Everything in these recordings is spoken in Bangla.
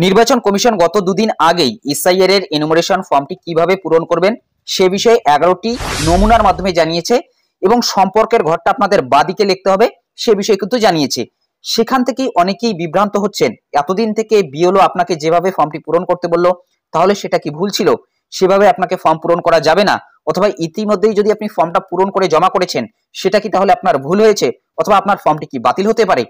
নির্বাচন কমিশন গত দুদিন আগেই এসআইআর এর এনুমারেশন ফর্মটি কিভাবে পূরণ করবেন সে বিষয়ে 11টি নমুনার মাধ্যমে জানিয়েছে এবং সম্পর্কের ঘরটা আপনাদের বাদিকে লিখতে হবে সে বিষয়ে কিন্তু জানিয়েছে। সেখান থেকেই অনেকেই বিভ্রান্ত হচ্ছেন, এতদিন থেকে বিএলও আপনাকে যেভাবে ফর্মটি পূরণ করতে বললো তাহলে সেটা কি ভুল ছিল, সেভাবে আপনাকে ফর্ম পূরণ করা যাবে না, অথবা ইতিমধ্যেই যদি আপনি ফর্মটা পূরণ করে জমা করেছেন সেটা কি তাহলে আপনার ভুল হয়েছে, অথবা আপনার ফর্মটি কি বাতিল হতে পারে।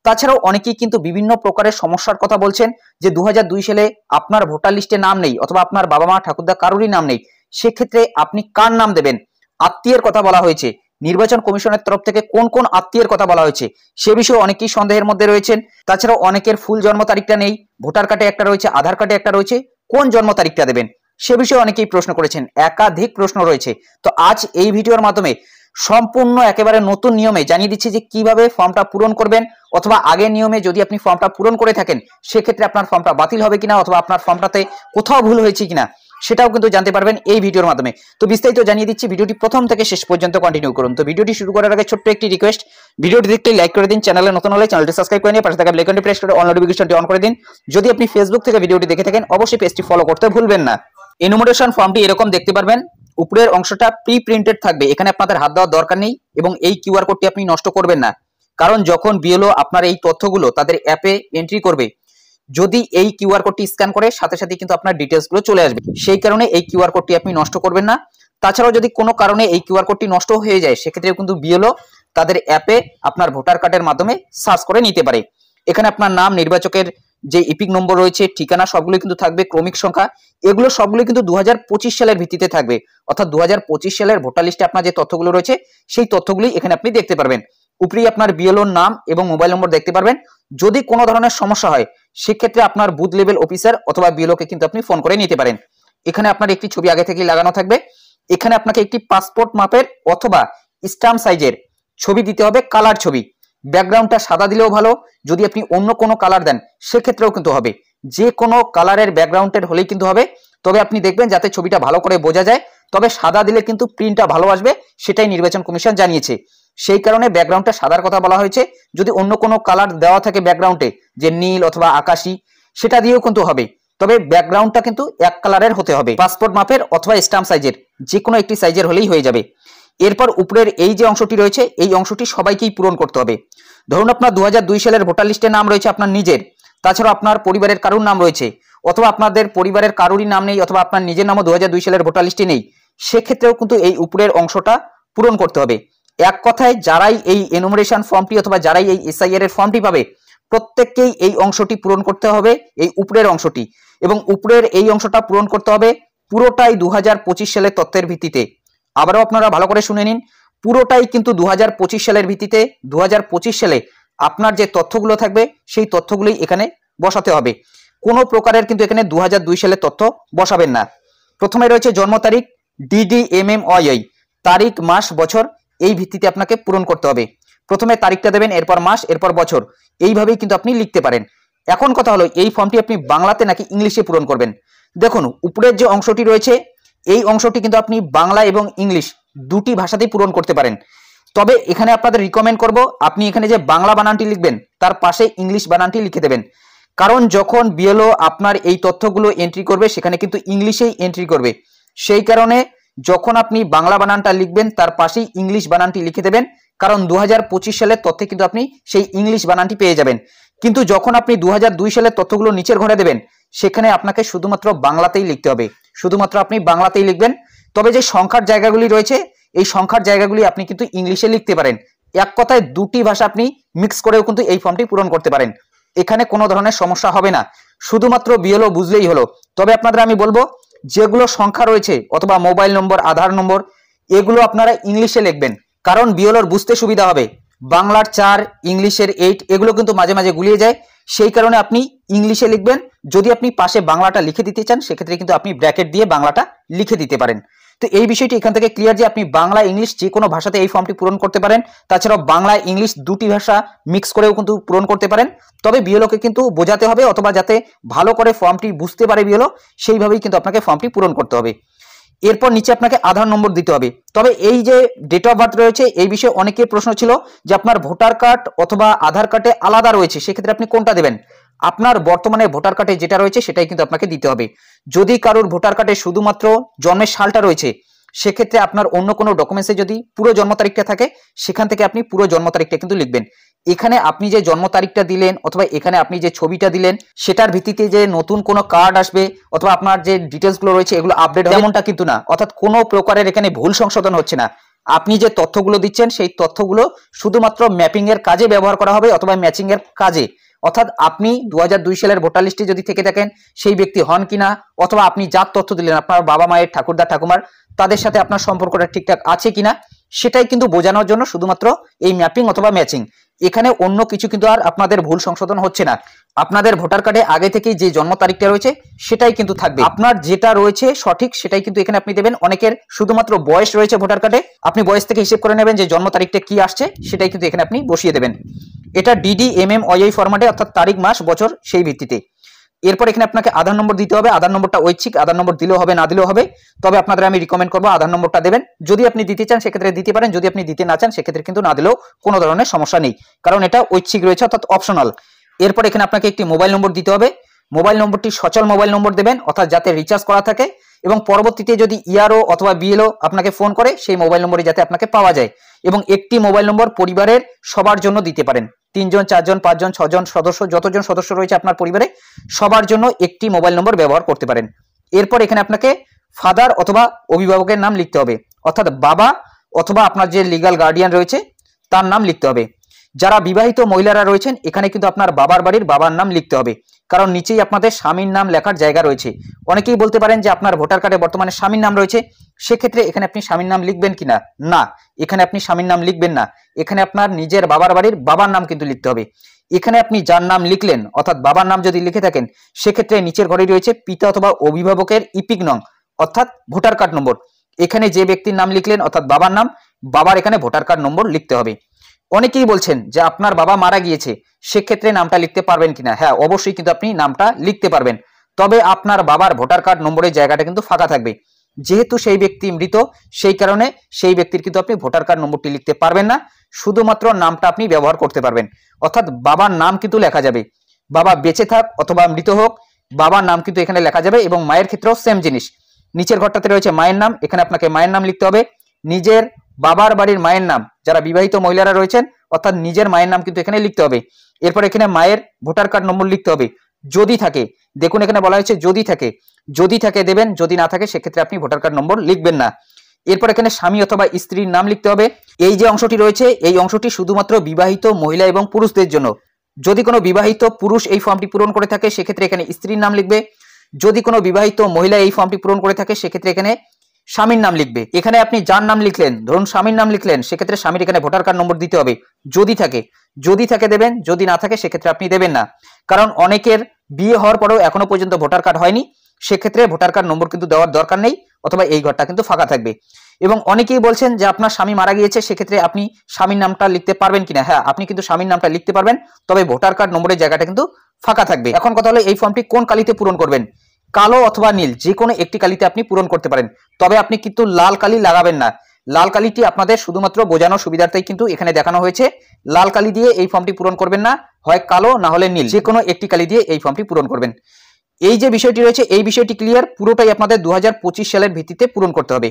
তাছাড়াও অনেকেই কিন্তু বিভিন্ন প্রকারের সমস্যার কথা বলছেন যে 2002 সালে আপনার ভোটার লিস্টে নাম নেই অথবা আপনার বাবা মা ঠাকুরদা কারোরই নাম নেই, সেক্ষেত্রে আপনি কার নাম দেবেন। আত্মীয়ের কথা বলা হয়েছে, নির্বাচন কমিশনের তরফ থেকে কোন কোন আত্মীয়ের কথা বলা হয়েছে সে বিষয়ে অনেকেই সন্দেহের মধ্যে রয়েছেন। তাছাড়াও অনেকের ফুল জন্ম তারিখটা নেই, ভোটার কার্ডে একটা রয়েছে, আধার কার্ডে একটা রয়েছে, কোন জন্ম তারিখটা দেবেন সে বিষয়ে অনেকেই প্রশ্ন করেছেন, একাধিক প্রশ্ন রয়েছে। তো আজ এই ভিডিওর মাধ্যমে সম্পূর্ণ একেবারে নতুন নিয়মে জানিয়ে দিচ্ছি যে কিভাবে ফর্মটা পূরণ করবেন, অথবা আগের নিয়মে যদি আপনি ফর্মটা পূরণ করে থাকেন সেক্ষেত্রে আপনার ফর্মটা বাতিল হবে কিনা, অথবা আপনার ফর্মটাতে কোথাও ভুল হয়েছে কিনা সেটাও কিন্তু জানতে পারবেন এই ভিডিওর মাধ্যমে। তো বিস্তারিত জানিয়ে দিচ্ছি, ভিডিওটি প্রথম থেকে শেষ পর্যন্ত কন্টিনিউ করুন। তো ভিডিওটি শুরু করার আগে ছোট্ট একটি রিকোয়েস্ট, ভিডিওটি দেখতে লাইক করে দিন, চ্যানেলে নতুন হলে চ্যানেলটি সাবস্ক্রাইব করে নিয়ে পাশে থাকা বেল আইকনটি প্রেস করে অল নোটিফিকেশনটি অন করে দিন। যদি আপনি ফেসবুক থেকে ভিডিওটি দেখে থাকেন অবশ্যই পেজটি ফলো করতে ভুলবেন না। এনুমারেশন ফর্মটি এরকম দেখতে পারবেন, উপরের অংশটা প্রি প্রিন্টেড থাকবে, এখানে আপনাদের হাত দেওয়ার দরকার নেই এবং এই কিউআর কোডটি আপনি নষ্ট করবেন না, কারণ যখন বিএলও আপনার এই তথ্যগুলো তাদের অ্যাপে এন্ট্রি করবে যদি এই কিউআর কোডটি স্ক্যান করে সাথে সাথে কিন্তু আপনার ডিটেলসগুলো চলে আসবে, সেই কারণে এই কিউআর কোডটি আপনি নষ্ট করবেন না। তাছাড়াও যদি কোনো কারণে এই কিউআর কোডটি নষ্ট হয়ে যায় সেক্ষেত্রে কিন্তু বিএলও তাদের অ্যাপে আপনার ভোটার কার্ডের মাধ্যমে সার্চ করে নিতে পারে। এখানে আপনার নাম, নির্বাচকের যে ইপিক নম্বর রয়েছে, ঠিকানা সবগুলো কিন্তু থাকবে, ক্রমিক সংখ্যা, এগুলো সবগুলো কিন্তু 2025 সালের ভিত্তিতে থাকবে, অর্থাৎ 2025 সালের ভোটার লিস্টে আপনার যে তথ্যগুলো রয়েছে সেই তথ্যগুলি এখানে আপনি দেখতে পারবেন। উপরেই আপনার বিএলওর নাম এবং মোবাইল নম্বর দেখতে পারবেন। যদি কোনো ধরনের সমস্যা হয় সেক্ষেত্রে আপনার বুথ লেভেল অফিসার অথবা বিএলওকে কিন্তু আপনি ফোন করে নিতে পারেন। এখানে আপনার একটি ছবি আগে থেকেই লাগানো থাকবে, এখানে আপনাকে একটি পাসপোর্ট মাপের অথবা স্ট্যাম্প সাইজের ছবি দিতে হবে, কালার ছবি। ব্যাকগ্রাউন্ডটা সাদা দিলেও ভালো, যদি আপনি অন্য কোনো কালার দেন সেক্ষেত্রেও কিন্তু হবে, যে কোনো কালারের ব্যাকগ্রাউন্ডের হলেই কিন্তু হবে। তবে আপনি দেখবেন যাতে ছবিটা ভালো করে বোঝা যায়, তবে সাদা দিলে কিন্তু প্রিন্টটা ভালো আসবে, সেটাই নির্বাচন কমিশন জানিয়েছে। সেই কারণে ব্যাকগ্রাউন্ডটা সাদার কথা বলা হয়েছে। যদি অন্য কোনো কালার দেওয়া থাকে ব্যাকগ্রাউন্ডে, যে নীল অথবা আকাশি, সেটা দিয়েও কিন্তু হবে, তবে ব্যাকগ্রাউন্ডটা কিন্তু এক কালারের হতে হবে, পাসপোর্ট মাপের অথবা স্ট্যাম্প সাইজের, যে কোনো একটি সাইজের হলেই হয়ে যাবে। এরপর উপরের এই যে অংশটি রয়েছে এই অংশটি সবাইকেই পূরণ করতে হবে। ধরুন আপনার 2002 সালের ভোটার লিস্টে নাম রয়েছে আপনার নিজের, তাছাড়া আপনার পরিবারের কারোর নাম রয়েছে, অথবা আপনাদের পরিবারের কারোরই নাম নেই, অথবা আপনার নিজের নামও 2002 সালের ভোটার লিস্টে নেই, সেক্ষেত্রেও কিন্তু এই উপরের অংশটা পূরণ করতে হবে। এক কথায় যারাই এই এনুমারেশন ফর্মটি অথবা যারাই এই এসআইআর এর ফর্মটি পাবে প্রত্যেককেই এই অংশটি পূরণ করতে হবে, এই উপরের অংশটি, এবং উপরের এই অংশটা পূরণ করতে হবে পুরোটাই 2025 সালের তথ্যের ভিত্তিতে। আবারও আপনারা ভালো করে শুনে নিন, পুরোটাই কিন্তু 2025 সালের ভিত্তিতে। 2025 সালে আপনার যে তথ্যগুলো থাকবে সেই তথ্যগুলোই এখানে বসাতে হবে, কোনো প্রকারের কিন্তু এখানে 2002 সালের তথ্য বসাবেন না। প্রথমে রয়েছে জন্ম তারিখ, DDMMYI, তারিখ মাস বছর, এই ভিত্তিতে আপনাকে পূরণ করতে হবে। প্রথমে তারিখটা দেবেন, এরপর মাস, এরপর বছর, এইভাবেই কিন্তু আপনি লিখতে পারেন। এখন কথা হলো এই ফর্মটি আপনি বাংলাতে নাকি ইংলিশে পূরণ করবেন। দেখুন উপরের যে অংশটি রয়েছে এই অংশটি কিন্তু আপনি বাংলা এবং ইংলিশ দুটি ভাষাতেই পূরণ করতে পারেন, তবে এখানে আপনাদের রিকমেন্ড করব আপনি এখানে যে বাংলা বানানটি লিখবেন তার পাশে ইংলিশ বানানটি লিখে দেবেন, কারণ যখন বিএলও আপনার এই তথ্যগুলো এন্ট্রি করবে সেখানে কিন্তু ইংলিশেই এন্ট্রি করবে, সেই কারণে যখন আপনি বাংলা বানানটা লিখবেন তার পাশেই ইংলিশ বানানটি লিখে দেবেন, কারণ 2025 সালের তথ্যে কিন্তু আপনি সেই ইংলিশ বানানটি পেয়ে যাবেন। কিন্তু যখন আপনি 2002 সালের তথ্যগুলো নিচের ঘরে দেবেন সেখানে আপনাকে শুধুমাত্র বাংলাতেই লিখতে হবে, শুধুমাত্র আপনি বাংলাতেই লিখবেন। তবে যে সংখ্যার জায়গাগুলি রয়েছে এই সংখ্যার জায়গাগুলি আপনি কিন্তু ইংলিশে লিখতে পারেন। এক কথায় দুটি ভাষা আপনি মিক্স করেও কিন্তু এই ফর্মটি পূরণ করতে পারেন, এখানে কোনো ধরনের সমস্যা হবে না, শুধুমাত্র বিএলও বুঝলেই হলো। তবে আপনাদের আমি বলবো যেগুলো সংখ্যা রয়েছে অথবা মোবাইল নম্বর, আধার নম্বর, এগুলো আপনারা ইংলিশে লিখবেন, কারণ বিএলওর বুঝতে সুবিধা হবে। বাংলার 4, ইংলিশের 8 এগুলো কিন্তু মাঝে মাঝে গুলিয়ে যায়, সেই কারণে আপনি ইংলিশে লিখবেন। যদি আপনি পাশে বাংলাটা লিখে দিতে চান সেক্ষেত্রে কিন্তু আপনি ব্র্যাকেট দিয়ে বাংলাটা লিখে দিতে পারেন। তো এই বিষয়টি এখান থেকে ক্লিয়ার যে আপনি বাংলা ইংলিশ যে কোনো ভাষাতে এই ফর্মটি পূরণ করতে পারেন, তাছাড়াও বাংলা ইংলিশ দুটি ভাষা মিক্স করেও কিন্তু পূরণ করতে পারেন। তবে বিএলওকে কিন্তু বোঝাতে হবে, অথবা যাতে ভালো করে ফর্মটি বুঝতে পারে বিএলও সেইভাবেই কিন্তু আপনাকে ফর্মটি পূরণ করতে হবে। এরপর নিচে আপনাকে আধার নম্বর দিতে হবে। তবে এই যে ডেট অফ বার্থ রয়েছে এই বিষয়ে অনেকের প্রশ্ন ছিল যে আপনার ভোটার কার্ড অথবা আধার কার্ডে আলাদা রয়েছে, সেক্ষেত্রে আপনি কোনটা দেবেন? আপনার বর্তমানে ভোটার কার্ডে যেটা রয়েছে সেটাই কিন্তু আপনাকে দিতে হবে। যদি কারোর ভোটার কার্ডে শুধুমাত্র জন্মের সালটা রয়েছে, সেক্ষেত্রে আপনার অন্য কোনো ডকুমেন্টসে যদি পুরো জন্ম তারিখটা থাকে, সেখান থেকে আপনি পুরো জন্ম তারিখটা কিন্তু লিখবেন। এখানে আপনি যে জন্ম তারিখটা দিলেন অথবা এখানে আপনি যে ছবিটা দিলেন, সেটার ভিত্তিতে যে নতুন কোনো কার্ড আসবে অথবা আপনার যে ডিটেলসগুলো রয়েছে এগুলো আপডেট হবে এমনটা কিন্তু না। অর্থাৎ কোনো প্রকারের এখানে ভুল সংশোধন হচ্ছে না। আপনি যে তথ্যগুলো দিচ্ছেন সেই তথ্যগুলো শুধুমাত্র ম্যাপিং এর কাজে ব্যবহার করা হবে অথবা ম্যাচিং এর কাজে। অর্থাৎ আপনি 2002 সালের ভোটার লিস্টে যদি থেকে থাকেন সেই ব্যক্তি হন কিনা, অথবা আপনি যার তথ্য দিলেন আপনার বাবা মায়ের ঠাকুরদা ঠাকুমার তাদের সাথে আপনার সম্পর্কটা ঠিকঠাক আছে কিনা, সেটাই কিন্তু বোঝানোর জন্য শুধুমাত্র এই ম্যাপিং অথবা ম্যাচিং। এখানে অন্য কিছু কিন্তু আর আপনাদের ভুল সংশোধন হচ্ছে না। আপনাদের ভোটার কার্ডে আগে থেকেই যে জন্ম তারিখটা রয়েছে সেটাই কিন্তু থাকবে। আপনার যেটা রয়েছে সঠিক সেটাই কিন্তু এখানে আপনি দেবেন। অনেকের শুধুমাত্র বয়স রয়েছে ভোটার কার্ডে, আপনি বয়স থেকে হিসেব করে নেবেন যে জন্ম তারিখটা কি আসছে, সেটাই কিন্তু এখানে আপনি বসিয়ে দেবেন। এটা ডিডি MMYI ফরম্যাটে, অর্থাৎ তারিখ মাস বছর সেই ভিত্তিতে। এরপর এখানে আপনাকে আধার নম্বর দিতে হবে। আধার নম্বরটা ঐচ্ছিক, আধার নম্বর দিলেও হবে না দিলেও হবে, তবে আপনাদের আমি রিকমেন্ড করবো আধার নম্বরটা দেবেন। যদি আপনি দিতে চান সেক্ষেত্রে দিতে পারেন, যদি আপনি দিতে না চান সেক্ষেত্রে কিন্তু না দিলেও কোনো ধরনের সমস্যা নেই, কারণ এটা ঐচ্ছিক রয়েছে অর্থাৎ অপশনাল। এরপর এখানে আপনাকে একটি মোবাইল নম্বর দিতে হবে। মোবাইল নম্বরটি সচল মোবাইল নম্বর দেবেন, অর্থাৎ যাতে রিচার্জ করা থাকে এবং পরবর্তীতে যদি ইআরও অথবা বিএলও আপনাকে ফোন করে সেই মোবাইল নম্বরে যাতে আপনাকে পাওয়া যায়। এবং একটি মোবাইল নম্বর পরিবারের সবার জন্য দিতে পারেন, 3 জন 4 জন 5 জন 6 জন সদস্য, যতজন সদস্য রয়েছে আপনার পরিবারে সবার জন্য একটি মোবাইল নম্বর ব্যবহার করতে পারেন। এরপর এখানে আপনাকে ফাদার অথবা অভিভাবকের নাম লিখতে হবে, অর্থাৎ বাবা অথবা আপনার যে লিগ্যাল গার্ডিয়ান রয়েছে তার নাম লিখতে হবে। যারা বিবাহিত মহিলারা রয়েছেন এখানে কিন্তু আপনার বাবার বাড়ির বাবার নাম লিখতে হবে, কারণ নিচেই আপনাদের স্বামীর নাম লেখার জায়গা রয়েছে। অনেকেই বলতে পারেন যে আপনার ভোটার কার্ডে বর্তমানে স্বামীর নাম রয়েছে, সেক্ষেত্রে এখানে আপনি স্বামীর নাম লিখবেন কিনা? না, এখানে আপনি স্বামীর নাম লিখবেন না, এখানে আপনার নিজের বাবার বাড়ির বাবার নাম কিন্তু লিখতে হবে। এখানে আপনি যার নাম লিখলেন অর্থাৎ বাবার নাম যদি লিখে থাকেন, সেক্ষেত্রে নিচের ঘরে রয়েছে পিতা অথবা অভিভাবকের ইপিক নং অর্থাৎ ভোটার কার্ড নম্বর। এখানে যে ব্যক্তির নাম লিখলেন অর্থাৎ বাবার নাম, বাবার এখানে ভোটার কার্ড নম্বর লিখতে হবে। অনেকেই বলছেন যে আপনার বাবা মারা গিয়েছে, সেক্ষেত্রে নামটা লিখতে পারবেন কিনা? হ্যাঁ, অবশ্যই কিন্তু আপনি নামটা লিখতে পারবেন, তবে আপনার বাবার ভোটার কার্ড নম্বরের জায়গাটা কিন্তু ফাঁকা থাকবে। যেহেতু সেই ব্যক্তি মৃত, সেই কারণে সেই ব্যক্তির কিন্তু আপনি ভোটার কার্ড নম্বরটি লিখতে পারবেন না, শুধুমাত্র নামটা আপনি ব্যবহার করতে পারবেন। অর্থাৎ বাবার নাম কিন্তু লেখা যাবে, বাবা বেঁচে থাক অথবা মৃত হোক বাবার নাম কিন্তু এখানে লেখা যাবে। এবং মায়ের ক্ষেত্রেও সেম জিনিস, নিচের ঘরটাতে রয়েছে মায়ের নাম, এখানে আপনাকে মায়ের নাম লিখতে হবে। নিজের বাবার বাড়ির মায়ের নাম, যারা বিবাহিত মহিলারা রয়েছেন অর্থাৎ নিজের মায়ের নাম কিন্তু এখানে লিখতে হবে। এরপর এখানে মায়ের ভোটার কার্ড নম্বর লিখতে হবে যদি থাকে, দেখুন এখানে বলা হয়েছে যদি থাকে, যদি থাকে দেবেন, যদি না থাকে সেক্ষেত্রে আপনি ভোটার কার্ড নম্বর লিখবেন না। এরপর এখানে স্বামী অথবা স্ত্রীর নাম লিখতে হবে। এই যে অংশটি রয়েছে এই অংশটি শুধুমাত্র বিবাহিত মহিলা এবং পুরুষদের জন্য। যদি কোনো বিবাহিত পুরুষ এই ফর্মটি পূরণ করে থাকে সেক্ষেত্রে এখানে স্ত্রীর নাম লিখবে, যদি কোনো বিবাহিত মহিলা এই ফর্মটি পূরণ করে থাকে সেক্ষেত্রে এখানে স্বামীর নাম লিখবে। এখানে আপনি যার নাম লিখলেন, ধরুন স্বামীর নাম লিখলেন, সেক্ষেত্রে স্বামীর এখানে ভোটার কার্ড নম্বর দিতে হবে যদি থাকে, যদি থাকে দেবেন, যদি না থাকে সেক্ষেত্রে আপনি দেবেন না। কারণ অনেকের বিয়ে হওয়ার পরেও এখনো পর্যন্ত ভোটার কার্ড হয়নি, সেক্ষেত্রে ভোটার কার্ড নম্বর কিন্তু দেওয়ার দরকার নেই, অথবা এই ঘরটা কিন্তু ফাঁকা থাকবে। এবং অনেকেই বলছেন যে আপনার স্বামী মারা গিয়েছে, সেক্ষেত্রে আপনি স্বামীর নামটা লিখতে পারবেন কিনা? হ্যাঁ, আপনি কিন্তু স্বামীর নামটা লিখতে পারবেন, তবে ভোটার কার্ড নম্বরের জায়গাটা কিন্তু ফাঁকা থাকবে। এখন কথা হলো এই ফর্মটি কোন কালিতে পূরণ করবেন? কালো অথবা নীল যে কোনো একটি কালিতে আপনি পূরণ করতে পারেন, তবে আপনি কিন্তু লাল কালি লাগাবেন না। লাল কালিটি আপনাদের শুধুমাত্র বোঝানোর সুবিধার্থেই কিন্তু এখানে দেখানো হয়েছে। লাল কালি দিয়ে এই ফর্মটি পূরণ করবেন না, হয় কালো না হলে নীল, যে কোনো একটি কালি দিয়ে এই ফর্মটি পূরণ করবেন। এই যে বিষয়টি রয়েছে এই বিষয়টি ক্লিয়ার, পুরোটাই আপনাদের 2025 সালের ভিত্তিতে পূরণ করতে হবে।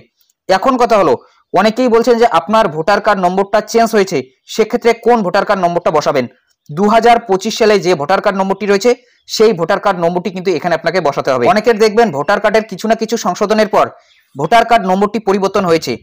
এখন কথা হলো অনেকেই বলছেন যে আপনার ভোটার কার্ড নম্বরটা চেঞ্জ হয়েছে, সেক্ষেত্রে কোন ভোটার কার্ড নম্বরটা বসাবেন? 2025 সালে যে ভোটার কার্ড নম্বরটি রয়েছে সেই ভোটার কার্ড নম্বরটি কিন্তু এখানে আপনাকে বসাতে হবে। অনেকের দেখবেন ভোটার কার্ডের কিছু না কিছু সংশোধনের পর ভোটার কার্ড নম্বরটি পরিবর্তন হয়েছে,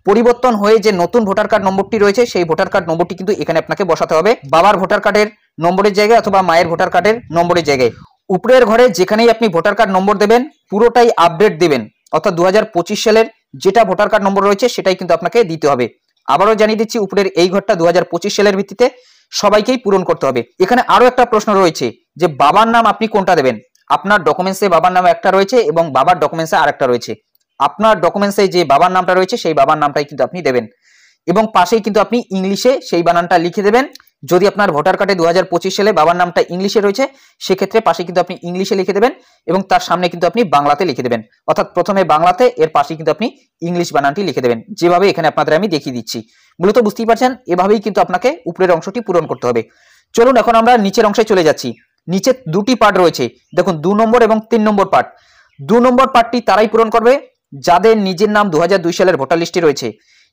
পরিবর্তন হয়ে যে নতুন ভোটার কার্ড নম্বরটি রয়েছে সেই ভোটার কার্ড নম্বরটি কিন্তু এখানে আপনাকে বসাতে হবে বাবার ভোটার কার্ডের নম্বরের জায়গায় অথবা মায়ের ভোটার কার্ডের নম্বরের জায়গায়। উপরের ঘরে যেখানেই আপনি ভোটার কার্ড নম্বর দেবেন পুরোটাই আপডেট দেবেন, অর্থাৎ 2025 সালের যেটা ভোটার কার্ড নম্বর রয়েছে সেটাই কিন্তু আপনাকে দিতে হবে। আবারও জানিয়ে দিচ্ছি, উপরের এই ঘরটা 2025 সালের ভিত্তিতে সবাইকেই পূরণ করতে হবে। এখানে আরো একটা প্রশ্ন রয়েছে যে বাবার নাম আপনি কোনটা দেবেন? আপনার ডকুমেন্টসে বাবার নাম একটা রয়েছে এবং বাবার ডকুমেন্টসে আরেকটা রয়েছে। আপনার ডকুমেন্টসে যে বাবার নামটা রয়েছে সেই বাবার নামটাই কিন্তু আপনি দেবেন, এবং পাশেই কিন্তু আপনি ইংলিশে সেই বানানটা লিখে দেবেন যদি আপনার ভোটার কার্ডে 2025 সালে বাবার নামটা ইংলিশে রয়েছে সেক্ষেত্রে পাশে কিন্তু আপনি ইংলিশে লিখে দেবেন এবং তার সামনে কিন্তু আপনি বাংলাতে লিখে দেবেন, অর্থাৎ প্রথমে বাংলাতে এর পাশে কিন্তু আপনি ইংলিশ বানানটি লিখে দেবেন, যেভাবে এখানে আপনাদের আমি দেখিয়ে দিচ্ছি। মূলত বুঝতেই পারছেন এভাবেই কিন্তু আপনাকে উপরের অংশটি পূরণ করতে হবে। চলুন এখন আমরা নিচের অংশে চলে যাচ্ছি। নিচে দুটি পার্ট রয়েছে, দেখুন 2 নম্বর এবং 3 নম্বর পার্ট। 2 নম্বর পার্টটি তারাই পূরণ করবে যাদের নিজের নাম 2002 সালের ভোটার লিস্টে রয়েছে,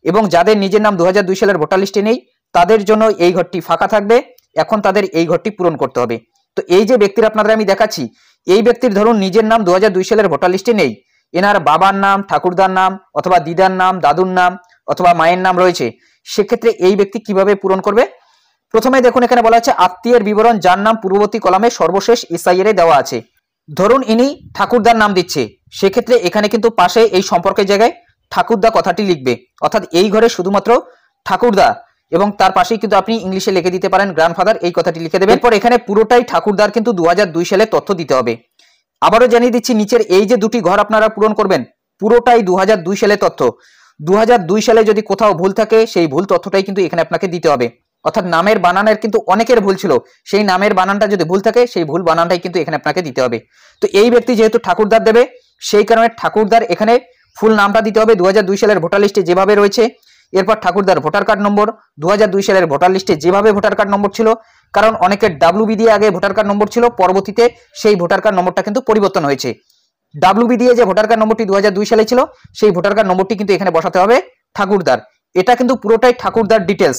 এবং যাদের নিজের নাম 2002 সালের ভোটার লিস্টে নেই তাদের জন্য এই ঘরটি ফাঁকা থাকবে। এখন তাদের এই ঘরটি পূরণ করতে হবে। তো এই যে ব্যক্তির আপনাদের আমি দেখাচ্ছি, এই ব্যক্তির ধরুন নিজের নাম 2002 সালের ভোটার লিস্টে নেই, এনার বাবার নাম, ঠাকুরদার নাম অথবা দিদার নাম, দাদুর নাম অথবা মায়ের নাম রয়েছে, সেক্ষেত্রে এই ব্যক্তি কিভাবে পূরণ করবে? প্রথমে দেখুন এখানে বলা আছে আত্মীয়ের বিবরণ যার নাম পূর্ববর্তী কলামে সর্বশেষ এসআইআর এ দেওয়া আছে। ধরুন ইনি ঠাকুরদার নাম দিচ্ছে, সেক্ষেত্রে এখানে কিন্তু পাশে এই সম্পর্কের জায়গায় ঠাকুরদা কথাটি লিখবে, অর্থাৎ এই ঘরে শুধুমাত্র ঠাকুরদা, এবং তার পাশেই কিন্তু আপনি ইংলিশে লিখে দিতে পারেন গ্র্যান্ডফাদার, এই কথাটি লিখে দেবেন। এরপর এখানে পুরোটাই ঠাকুরদার কিন্তু 2002 সালে তথ্য দিতে হবে। আবারও জানিয়ে দিচ্ছি নিচের এই যে দুটি ঘর আপনারা পূরণ করবেন পুরোটাই 2002 সালে তথ্য। 2002 সালে যদি কোথাও ভুল থাকে সেই ভুল তথ্যটাই কিন্তু এখানে আপনাকে দিতে হবে, অর্থাৎ নামের বানানের কিন্তু অনেকের ভুল ছিল, সেই নামের বানানটা যদি ভুল থাকে সেই ভুল বানানটাই কিন্তু এখানে আপনাকে দিতে হবে। তো এই ব্যক্তি যেহেতু ঠাকুরদার দেবে সেই কারণে ঠাকুরদার এখানে ফুল নামটা দিতে হবে 2002 সালের ভোটার লিস্টে যেভাবে রয়েছে। এরপর ঠাকুরদার ভোটার কার্ড নম্বর 2002 সালের ভোটার লিস্টে যেভাবে ভোটার কার্ড নম্বর ছিল, কারণ অনেকের ডাব্লিউবি দিয়ে আগে ভোটার কার্ড নম্বর ছিল, পরবর্তীতে সেই ভোটার কার্ড নম্বরটা কিন্তু পরিবর্তন হয়েছে। ডাব্লিউবি দিয়ে যে ভোটার কার্ড নম্বরটি 2002 সালে ছিল সেই ভোটার কার্ড নম্বরটি কিন্তু এখানে বসাতে হবে ঠাকুরদার। এটা কিন্তু পুরোটাই ঠাকুরদার ডিটেলস।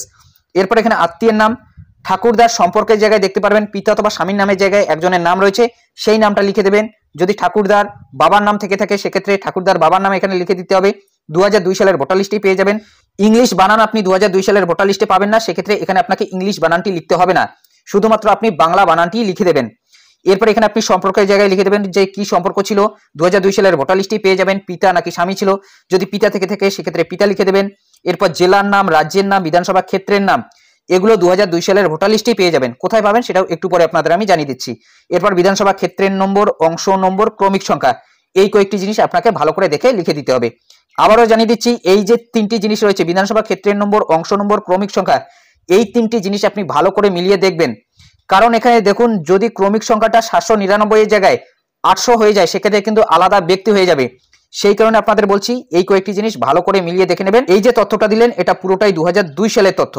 এরপর এখানে আত্মীয়ের নাম, ঠাকুরদার সম্পর্কের জায়গায় দেখতে পারবেন পিতা অথবা স্বামীর নামের জায়গায় একজনের নাম রয়েছে, সেই নামটা লিখে দেবেন। যদি ঠাকুরদার বাবার নাম থেকে থাকে সেক্ষেত্রে ঠাকুরদার বাবার নাম এখানে লিখে দিতে হবে। 2002 সালের ভোটার লিস্টেই পেয়ে যাবেন। ইংলিশ বানান আপনি 2002 সালের ভোটার লিস্টে পাবেন না, সেক্ষেত্রে এখানে আপনাকে ইংলিশ বানানটি লিখতে হবে না, শুধুমাত্র আপনি বাংলা বানানটি লিখে দেবেন। এরপর এখানে আপনি সম্পর্কের জায়গায় লিখে দেবেন যে কি সম্পর্ক ছিল, 2002 সালের ভোটার লিস্টেই পেয়ে যাবেন, পিতা নাকি স্বামী ছিল, যদি পিতা থেকে থাকে সেক্ষেত্রে পিতা লিখে দেবেন। এরপর জেলার নাম, রাজ্যের নাম, বিধানসভা ক্ষেত্রের নাম, এগুলো 2002 সালের ভোটার লিস্টেই পেয়ে যাবেন। কোথায় পাবেন সেটাও একটু পরে আপনাদের আমি জানিয়ে দিচ্ছি। এরপর বিধানসভা ক্ষেত্রের নম্বর, অংশ নম্বর, ক্রমিক সংখ্যা, এই কয়েকটি জিনিস আপনাকে ভালো করে দেখে লিখে দিতে হবে। আবারও জানিয়ে দিচ্ছি এই যে তিনটি জিনিস রয়েছে বিধানসভা ক্ষেত্রের নম্বর, অংশ নম্বর, ক্রমিক সংখ্যা, এই তিনটি জিনিস আপনি ভালো করে মিলিয়ে দেখবেন। কারণ এখানে দেখুন যদি ক্রমিক সংখ্যাটা 799 এর জায়গায় 800 হয়ে যায় সেক্ষেত্রে কিন্তু আলাদা ব্যক্তি হয়ে যাবে। সেই কারণে আপনাদের বলছি এই কয়েকটি জিনিস ভালো করে মিলিয়ে দেখে নেবেন। এই যে তথ্যটা দিলেন এটা পুরোটাই 2002 সালের তথ্য,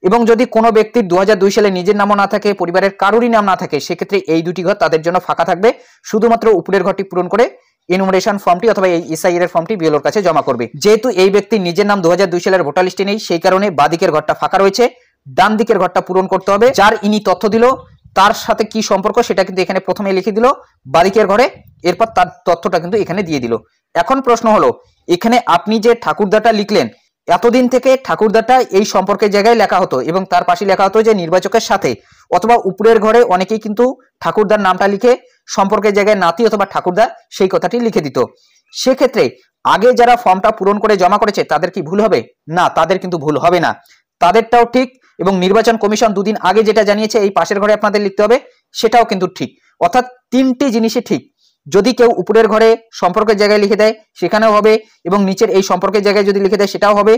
এবং যদি কোনো ব্যক্তির 2002 সালে নিজের নামও না থাকে, পরিবারের কারোরই নাম না থাকে, সেক্ষেত্রে এই দুটি ঘর তাদের জন্য ফাঁকা থাকবে। শুধুমাত্র উপরের ঘরটি পূরণ করে এনুমারেশন ফর্মটি অথবা এই এসআইআর ফর্মটি বিএলওর কাছে জমা করবে। যেহেতু এই ব্যক্তির নিজের নাম 2002 সালের ভোটার লিস্টে নেই সেই কারণে বাদিকের ঘরটা ফাঁকা রয়েছে, ডান দিকের ঘরটা পূরণ করতে হবে। যার ইনি তথ্য দিল তার সাথে কি সম্পর্ক সেটা কিন্তু এখানে প্রথমে লিখে দিল বাদিকের ঘরে, এরপর তার তথ্যটা কিন্তু এখানে দিয়ে দিল। এখন প্রশ্ন হলো এখানে আপনি যে ঠাকুরদাটা লিখলেন, এতদিন থেকে ঠাকুরদাটা এই সম্পর্কের জায়গায় লেখা হতো এবং তার পাশে লেখা হতো যে নির্বাচকের সাথে, অথবা উপরের ঘরে অনেকেই কিন্তু ঠাকুরদার নামটা লিখে সম্পর্কের জায়গায় নাতি অথবা ঠাকুরদা সেই কথাটি লিখে দিত। সেক্ষেত্রে আগে যারা ফর্মটা পূরণ করে জমা করেছে তাদের কি ভুল হবে? না, তাদের কিন্তু ভুল হবে না, তাদেরটাও ঠিক। এবং নির্বাচন কমিশন দুদিন আগে যেটা জানিয়েছে এই পাশের ঘরে আপনাদের লিখতে হবে সেটাও কিন্তু ঠিক, অর্থাৎ তিনটি জিনিসই ঠিক। যদি কেউ উপরের ঘরে সম্পর্কের জায়গায় লিখে দেয় সেখানেও হবে, এবং নিচের এই সম্পর্কের জায়গায় যদি লিখে দেয় সেটাও হবে,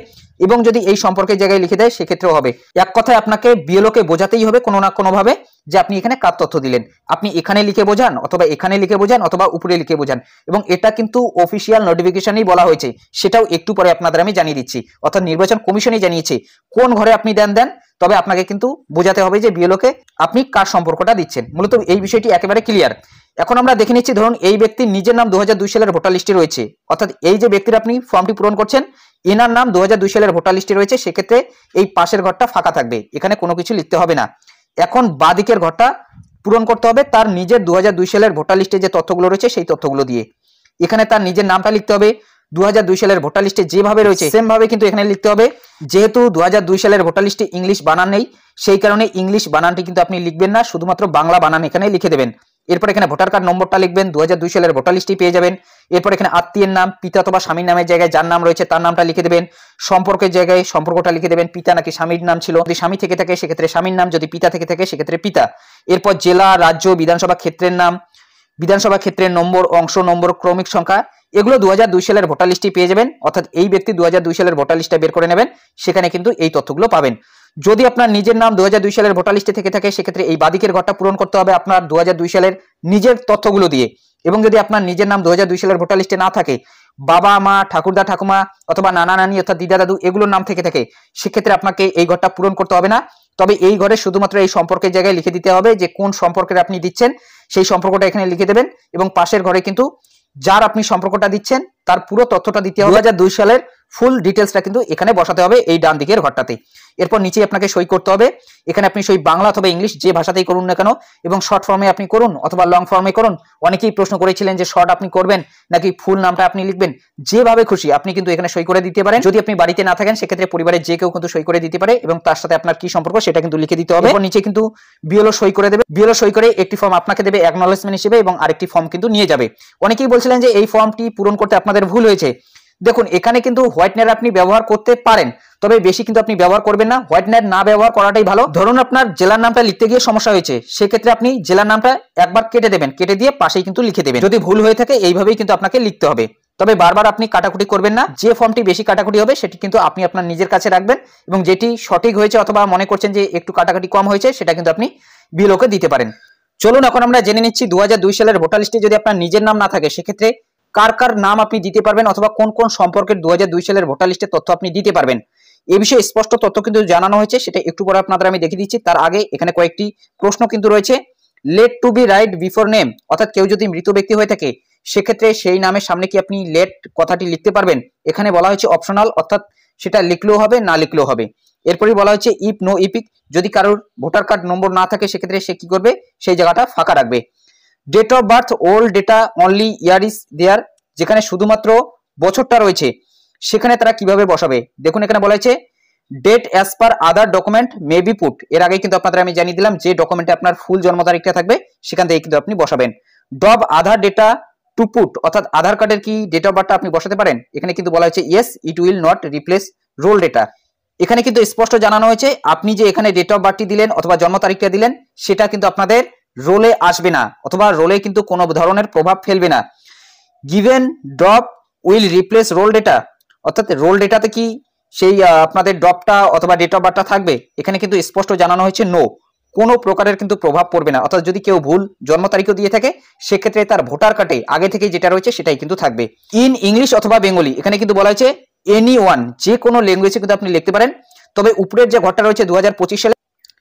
এবং যদি এই সম্পর্কের জায়গায় লিখে দেয় সেক্ষেত্রেও হবে। এক কথায় আপনাকে বিএলওকে বোঝাতেই হবে কোনো না কোনো ভাবে যে আপনি এখানে কার তথ্য দিলেন। আপনি এখানে লিখে বোঝান অথবা এখানে লিখে বোঝান অথবা উপরে লিখে বোঝান, এবং এটা কিন্তু অফিসিয়াল নোটিফিকেশনেই বলা হয়েছে, সেটাও একটু পরে আপনাদের আমি জানিয়ে দিচ্ছি। অর্থাৎ নির্বাচন কমিশনই জানিয়েছে কোন ঘরে আপনি দেন, তবে আপনাকে কিন্তু বোঝাতে হবে যে বিএলওকে আপনি কার সম্পর্কটা দিচ্ছেন। মূলত এই বিষয়টি একেবারে ক্লিয়ার। এখন আমরা দেখে নিচ্ছি, ধরুন এই ব্যক্তির নিজের নাম 2002 সালের ভোটার লিস্টে রয়েছে, অর্থাৎ এই যে ব্যক্তির আপনি ফর্মটি পূরণ করছেন এনার নাম 2002 সালের ভোটার লিস্টে রয়েছে, সেক্ষেত্রে এই পাশের ঘরটা ফাঁকা থাকবে, এখানে কোনো কিছু লিখতে হবে না। এখন বাদিকের ঘরটা পূরণ করতে হবে তার নিজের 2002 সালের ভোটার লিস্টে যে তথ্যগুলো রয়েছে সেই তথ্যগুলো দিয়ে। এখানে তার নিজের নামটা লিখতে হবে 2002 সালের ভোটার লিস্টে যেভাবে রয়েছে সেম ভাবে কিন্তু এখানে লিখতে হবে। যেহেতু 2002 সালের ভোটার লিস্টে ইংলিশ বানান নেই সেই কারণে ইংলিশ বানানটি কিন্তু আপনি লিখবেন না, শুধুমাত্র বাংলা বানান এখানে লিখে দেবেন। এরপর এখানে ভোটার কার্ড নম্বরটা লিখবেন, 2002 সালের ভোটার লিস্টেই পেয়ে যাবেন। এরপর এখানে আত্মীয়ের নাম, পিতা অথবা স্বামীর নামের জায়গায় যার নাম রয়েছে তার নামটা লিখে দেবেন। সম্পর্কের জায়গায় সম্পর্কটা লিখে দেবেন, পিতা নাকি স্বামীর নাম ছিল, যদি স্বামী থেকে থাকে সেক্ষেত্রে স্বামীর নাম, যদি পিতা থেকে থাকে সেক্ষেত্রে পিতা। এরপর জেলা, রাজ্য, বিধানসভা ক্ষেত্রের নাম, বিধানসভা ক্ষেত্রের নম্বর, অংশ নম্বর, ক্রমিক সংখ্যা, এগুলো 2002 সালের ভোটার লিস্টে পেয়ে যাবেন। অর্থাৎ এই ব্যক্তি 2002 সালের ভোটার লিস্টটা বের করে নেবেন, সেখানে কিন্তু এই তথ্যগুলো পাবেন। যদি আপনার নিজের নাম 2002 সালের ভোটার লিস্টে থেকে থাকে সেক্ষেত্রে এই বাদিকের ঘরটা পূরণ করতে হবে আপনার 2002 সালের নিজের তথ্যগুলো দিয়ে। এবং যদি আপনার নিজের নাম 2002 সালের ভোটার লিস্টে না থাকে, বাবা মা ঠাকুরদা ঠাকুমা অথবা নানা নানি অর্থাৎ দিদা দাদু এগুলোর নাম থেকে থাকে, সেক্ষেত্রে আপনাকে এই ঘরটা পূরণ করতে হবে না। তবে এই ঘরে শুধুমাত্র এই সম্পর্কের জায়গায় লিখে দিতে হবে যে কোন সম্পর্কের আপনি দিচ্ছেন, সেই সম্পর্কটা এখানে লিখে দেবেন এবং পাশের ঘরে কিন্তু যার আপনি সম্পর্কটা দিচ্ছেন তার পুরো তথ্যটা দিতে হবে। 2002 সালের ফুল ডিটেলসটা কিন্তু এখানে বসাতে হবে এই ডান দিকের ঘরটাতে। এরপর নিচে আপনাকে সই করতে হবে। এখানে আপনি সই বাংলা অথবা ইংলিশ যে ভাষাতেই করুন না কেন, এবং শর্ট ফর্মে আপনি করুন অথবা লং ফর্মে করুন। অনেকেই প্রশ্ন করেছিলেন যে শর্ট আপনি করবেন নাকি ফুল নামটা আপনি লিখবেন, যেভাবে খুশি আপনি কিন্তু এখানে সই করে দিতে পারেন। যদি আপনি বাড়িতে না থাকেন সেক্ষেত্রে পরিবারের যে কেউ কিন্তু সই করে দিতে পারে এবং তার সাথে আপনার কি সম্পর্ক সেটা কিন্তু লিখে দিতে হবে। এরপর নিচে কিন্তু বিএলও সই করে দেবে। বিএলও সই করে একটি ফর্ম আপনাকে দেবে অ্যাকনলেজমেন্ট হিসেবে এবং আরেকটি ফর্ম কিন্তু নিয়ে যাবে। অনেকেই বলছিলেন যে এই ফর্মটি পূরণ করতে আপনাদের ভুল হয়েছে। দেখুন, এখানে কিন্তু হোয়াইটনার আপনি ব্যবহার করতে পারেন, তবে বেশি কিন্তু আপনি ব্যবহার করবেন না। হোয়াইটনার না ব্যবহার করাটাই ভালো। ধরুন আপনার জেলার নামটা লিখতে গিয়ে সমস্যা হয়েছে, সেক্ষেত্রে আপনি জেলার নামটা একবার কেটে দেবেন, কেটে দিয়ে পাশেই কিন্তু লিখে দেবেন। যদি ভুল হয়ে থাকে এইভাবেই কিন্তু আপনাকে লিখতে হবে। তবে বারবার আপনি কাটাকুটি করবেন না। যে ফর্মটি বেশি কাটাকুটি হবে সেটি কিন্তু আপনি আপনার নিজের কাছে রাখবেন এবং যেটি সঠিক হয়েছে অথবা মনে করছেন যে একটু কাটাকাটি কম হয়েছে সেটা কিন্তু আপনি বিএলওকে দিতে পারেন। চলুন এখন আমরা জেনে নিচ্ছি 2002 সালের ভোটার লিস্টে যদি আপনার নিজের নাম না থাকে সেক্ষেত্রে কার কার নাম আপনি দিতে পারবেন অথবা কোন কোন সম্পর্কের 2002 সালের ভোটার লিস্টের তথ্য আপনি দিতে পারবেন। এই বিষয়ে স্পষ্ট তথ্য কিন্তু জানানো হয়েছে, সেটা একটু পরে আপনাদের আমি দেখিয়ে দিচ্ছি। তার আগে এখানে কয়েকটি প্রশ্ন কিন্তু রয়েছে। Let to be write before name, অর্থাৎ কেউ যদি মৃত ব্যক্তি হয়ে থাকে সেক্ষেত্রে সেই নামের সামনে কি আপনি লেট কথাটি লিখতে পারবেন? এখানে বলা হয়েছে অপশনাল, অর্থাৎ সেটা লিখলেও হবে না লিখলেও হবে। এরপরই বলা হচ্ছে ইফ নো ইপিক, যদি কারোর ভোটার কার্ড নম্বর না থাকে সেক্ষেত্রে সে কি করবে, সেই জায়গাটা ফাঁকা রাখবে। Date of birth old data only year is there, যেখানে শুধুমাত্র বছরটা রয়েছে সেখানে তারা কিভাবে বসাবে। দেখুন এখানে বলা হয়েছে date as per other document may be put. এর আগে কিন্তু আপনাদের আমি জানিয়ে দিলাম যে ডকুমেন্টে আপনার ফুল জন্ম তারিখটা থাকবে সেখান থেকে কিন্তু আপনি বসাবেন। ডব আধার ডেটা টু পুট, অর্থাৎ আধার কার্ডের কি ডেট অফ বার্থটা আপনি বসাতে পারেন? এখানে কিন্তু বলা হয়েছে yes it will not replace roll data. এখানে কিন্তু স্পষ্ট জানানো হয়েছে আপনি যে এখানে ডেট অফ বার্থটি দিলেন অথবা জন্ম তারিখটা দিলেন সেটা কিন্তু আপনাদের রোলে আসবে না অথবা রোলে কিন্তু কোনো ধরনের প্রভাব ফেলবে না। Given drop will replace roll data, অর্থাৎ রোল ডেটাতে কি সেই আপনাদের ড্রপটা অথবা ডেট অফ বার্থটা থাকবে? এখানে কিন্তু স্পষ্ট জানানো হয়েছে নো, কোনো প্রকারের কিন্তু প্রভাব পড়বে না। অর্থাৎ যদি কেউ ভুল জন্ম তারিখও দিয়ে থাকে সেক্ষেত্রে তার ভোটার কার্ডে আগে থেকে যেটা রয়েছে সেটাই কিন্তু থাকবে। ইন ইংলিশ অথবা বেঙ্গলি, এখানে কিন্তু বলা হয়েছে এনি ওয়ান, যে কোনো ল্যাঙ্গুয়েজে কিন্তু আপনি লিখতে পারেন। তবে উপরের যে ঘরটা রয়েছে 2025 সালে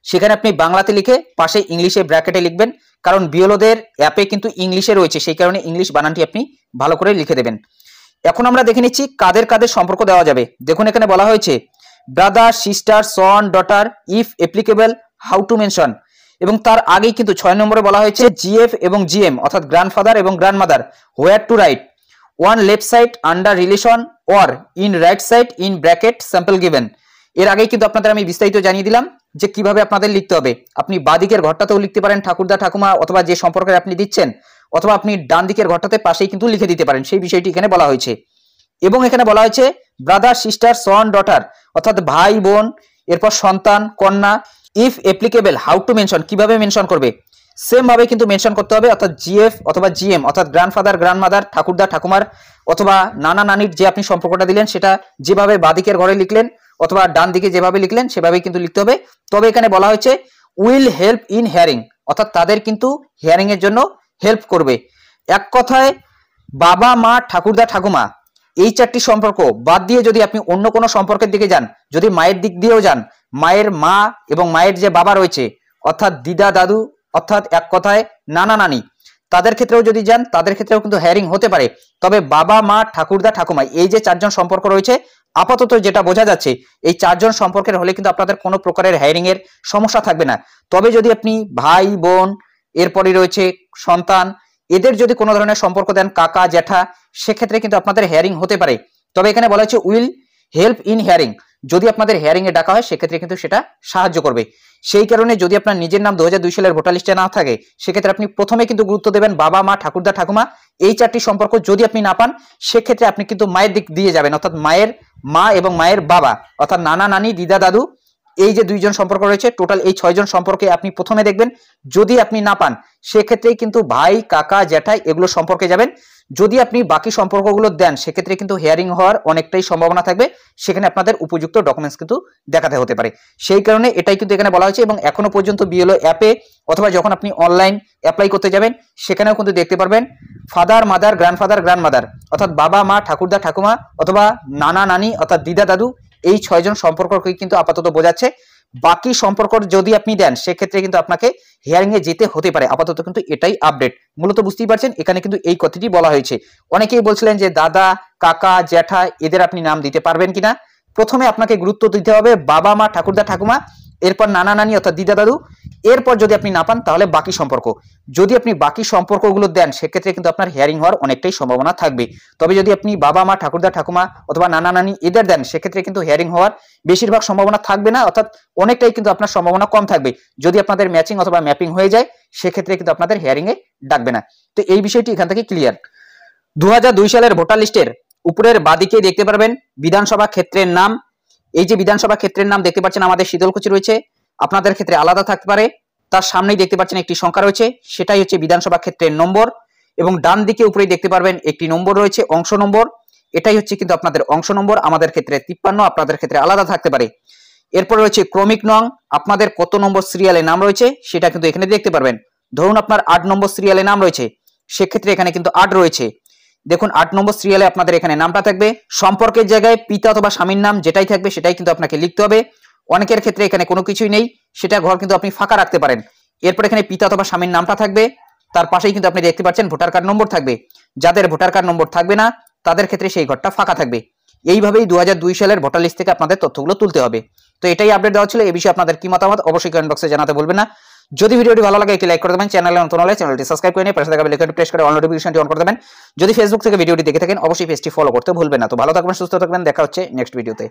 সেখানে আপনি বাংলাতে লিখে পাশে ইংলিশে ব্র্যাকেটে লিখবেন, কারণ বিএলওদের অ্যাপে কিন্তু ইংলিশে রয়েছে, সেই কারণে ইংলিশ বানানটি আপনি ভালো করে লিখে দেবেন। এখন আমরা দেখে নিচ্ছি কাদের কাদের সম্পর্ক দেওয়া যাবে। দেখুন এখানে বলা হয়েছে brother sister son daughter if applicable how to mention, এবং তার আগেই কিন্তু 6 নম্বরে বলা হয়েছে জিএফ এবং জিএম অর্থাৎ গ্র্যান্ডফাদার এবং grandmother where two right one left side under relation or in right side in bracket sample given. এর আগেই কিন্তু আপনাদের আমি বিস্তারিত জানিয়ে দিলাম যে কিভাবে আপনাদের লিখতে হবে। আপনি বাদিকের ঘরটাতেও লিখতে পারেন ঠাকুরদা ঠাকুমা অথবা যে সম্পর্কে আপনি দিচ্ছেন, অথবা আপনি ডান দিকের ঘরটাতে পাশেই কিন্তু লিখে দিতে পারেন, সেই বিষয়টি এখানে বলা হয়েছে। এবং এখানে বলা হয়েছে ব্রাদার সিস্টার সন ডটার, অর্থাৎ ভাই বোন, এরপর সন্তান কন্যা। If applicable how to mention, কিভাবে মেনশন করবে? সেম ভাবে কিন্তু মেনশন করতে হবে, অর্থাৎ জিএফ অথবা জিএম অর্থাৎ গ্র্যান্ডফাদার গ্র্যান্ডমাদার ঠাকুরদা ঠাকুমার অথবা নানা নানির যে আপনি সম্পর্কটা দিলেন সেটা যেভাবে বাদিকের ঘরে লিখলেন অথবা ডান দিকে যেভাবে লিখলেন সেভাবেই কিন্তু লিখতে হবে। তবে এখানে বলা হয়েছে উইল হেল্প ইন হিয়ারিং, অর্থাৎ তাদের কিন্তু হিয়ারিং এর জন্য হেল্প করবে। এক কথায় বাবা মা ঠাকুরদা ঠাকুমা এই 4টি সম্পর্ক বাদ দিয়ে যদি আপনি অন্য কোনো সম্পর্কের দিকে যান, যদি মায়ের দিক দিয়েও যান, মায়ের মা এবং মায়ের যে বাবা রয়েছে অর্থাৎ দিদা দাদু অর্থাৎ এক কথায় নানা নানি, তাদের ক্ষেত্রেও যদি যান তাদের ক্ষেত্রেও কিন্তু হিয়ারিং হতে পারে। তবে বাবা মা ঠাকুরদা ঠাকুমা এই যে 4জন সম্পর্ক রয়েছে আপাতত যেটা বোঝা যাচ্ছে এই 4জন সম্পর্কের হলে কিন্তু আপনাদের কোনো প্রকারের হিয়ারিং এর সমস্যা থাকবে না। তবে যদি আপনি ভাই বোন এরপরে রয়েছে সন্তান এদের যদি কোনো ধরনের সম্পর্ক দেন কাকা জ্যাঠা সেক্ষেত্রে কিন্তু আপনাদের হিয়ারিং হতে পারে। তবে এখানে বলা হচ্ছে উইল হেল্প ইন হিয়ারিং, যদি আপনাদের হিয়ারিং এ ডাকা হয় সেক্ষেত্রে কিন্তু সেটা সাহায্য করবে। সেই কারণে যদি আপনার নিজের নাম 2002 সালের ভোটার লিস্টে না থাকে সেক্ষেত্রে আপনি প্রথমে কিন্তু গুরুত্ব দেবেন বাবা মা ঠাকুরদা ঠাকুমা এই 4টি সম্পর্ক। যদি আপনি না পান সেক্ষেত্রে আপনি কিন্তু মায়ের দিক দিয়ে যাবেন, অর্থাৎ মায়ের মা এবং মায়ের বাবা অর্থাৎ নানা নানি দিদা দাদু এই যে 2 জন সম্পর্ক রয়েছে, টোটাল এই 6 জন সম্পর্কে আপনি প্রথমে দেখবেন। যদি আপনি না পান সেক্ষেত্রেই কিন্তু ভাই, কাকা, জ্যাঠাই এগুলো সম্পর্কে যাবেন। যদি আপনি বাকি সম্পর্কগুলো দেন সেক্ষেত্রে কিন্তু হিয়ারিং হওয়ার অনেকটাই সম্ভাবনা থাকবে। সেখানে আপনাদের উপযুক্ত ডকুমেন্টস কিন্তু দেখাতে হতে পারে। সেই কারণে এটাই কিন্তু এখানে বলা হয়েছে। এবং এখনো পর্যন্ত বিএলও অ্যাপে অথবা যখন আপনি অনলাইন অ্যাপ্লাই করতে যাবেন সেখানেও কিন্তু দেখতে পারবেন ফাদার, মাদার, গ্র্যান্ডফাদার, গ্র্যান্ডমাদার অর্থাৎ বাবা, মা, ঠাকুরদা, ঠাকুমা অথবা নানা, নানি অর্থাৎ দিদা, দাদু, এই 6 জন সম্পর্ককে কিন্তু আপাতত বোঝাচ্ছে। বাকি সম্পর্ক যদি আপনি দেন সেক্ষেত্রে কিন্তু আপনাকে হিয়ারিং এ যেতে হতে পারে। আপাতত কিন্তু এটাই আপডেট। মূলত বুঝতেই পারছেন এখানে কিন্তু এই কথাটি বলা হয়েছে। অনেকেই বলছিলেন যে দাদা, কাকা, জ্যাঠা এদের আপনি নাম দিতে পারবেন কিনা। প্রথমে আপনাকে গুরুত্ব দিতে হবে বাবা, মা, ঠাকুরদা, ঠাকুমা, এরপর নানা, নানি অর্থাৎ দিদা, দাদু, এরপর যদি আপনি না পান তাহলে বাকি সম্পর্ক। যদি আপনি বাকি সম্পর্কগুলো দেন সেক্ষেত্রে কিন্তু আপনার হিয়ারিং হওয়ার অনেকটাই সম্ভাবনা থাকবে। তবে যদি আপনি বাবা, মা, ঠাকুরদা, ঠাকুমা অথবা নানা, নানি এদের দেন সেক্ষেত্রে কিন্তু হিয়ারিং হওয়ার বেশিরভাগ সম্ভাবনা থাকবে না, অর্থাৎ অনেকটাই কিন্তু আপনার সম্ভাবনা কম থাকবে। যদি আপনাদের ম্যাচিং অথবা ম্যাপিং হয়ে যায় সেক্ষেত্রে কিন্তু আপনাদের হিয়ারিং এ ডাকবে না। তো এই বিষয়টি এখান থেকে ক্লিয়ার। 2002 সালের ভোটার লিস্টের উপরের বাদিকে দেখতে পারবেন বিধানসভা ক্ষেত্রের নাম। এই যে বিধানসভা ক্ষেত্রের নাম দেখতে পাচ্ছেন আমাদের শীতলকুচি রয়েছে, আপনাদের ক্ষেত্রে আলাদা থাকতে পারে। তার সামনেই দেখতে পাচ্ছেন একটি সংখ্যা রয়েছে, সেটাই হচ্ছে বিধানসভা ক্ষেত্রের নম্বর। এবং ডান দিকে উপরেই দেখতে পারবেন একটি নম্বর রয়েছে, অংশ নম্বর। এটাই হচ্ছে কিন্তু আপনাদের অংশ নম্বর। আমাদের ক্ষেত্রে 53, আপনাদের ক্ষেত্রে আলাদা থাকতে পারে। এরপর রয়েছে ক্রমিক নং, আপনাদের কত নম্বর সিরিয়ালে নাম রয়েছে সেটা কিন্তু এখানে দেখতে পারবেন। ধরুন আপনার 8 নম্বর সিরিয়ালে নাম রয়েছে, সেক্ষেত্রে এখানে কিন্তু 8 রয়েছে। দেখুন 8 নম্বর সিরিয়ালে আপনাদের এখানে নামটা থাকবে। সম্পর্কের জায়গায় পিতা অথবা স্বামীর নাম যেটাই থাকবে সেটাই কিন্তু আপনাকে লিখতে হবে। অনেকের ক্ষেত্রে এখানে কোনো কিছুই নেই, সেটা ঘর কিন্তু আপনি ফাঁকা রাখতে পারেন। এরপর এখানে পিতা অথবা স্বামীর নামটা থাকবে, তার পাশেই কিন্তু আপনি দেখতে পাচ্ছেন ভোটার কার্ড নম্বর থাকবে। যাদের ভোটার কার্ড নম্বর থাকবে না তাদের ক্ষেত্রে সেই ঘরটা ফাঁকা থাকবে। এইভাবেই 2002 সালের ভোটার লিস্ট থেকে আপনাদের তথ্যগুলো তুলতে হবে। তো এটাই আপডেট দেওয়া ছিল। এই বিষয়ে আপনাদের কি মতামত অবশ্যই কমেন্ট বক্সে জানাতে ভুলবেন না। যদি ভিডিওটি ভালো লাগে একটি লাইক করে দেবেন, চ্যানেলে নতুন হলে চ্যানেলটি সাবস্ক্রাইব করে নিয়ে পাশে থাকা বেল আইকনটি প্রেস করে অল নোটিফিকেশনটি অন করে দেবেন। যদি ফেসবুক থেকে ভিডিওটি দেখে থাকেন অবশ্যই পেজটি ফলো করতে ভুলবেন না। তো ভালো থাকবেন, সুস্থ থাকবেন, দেখা হচ্ছে নেক্সট ভিডিওতে।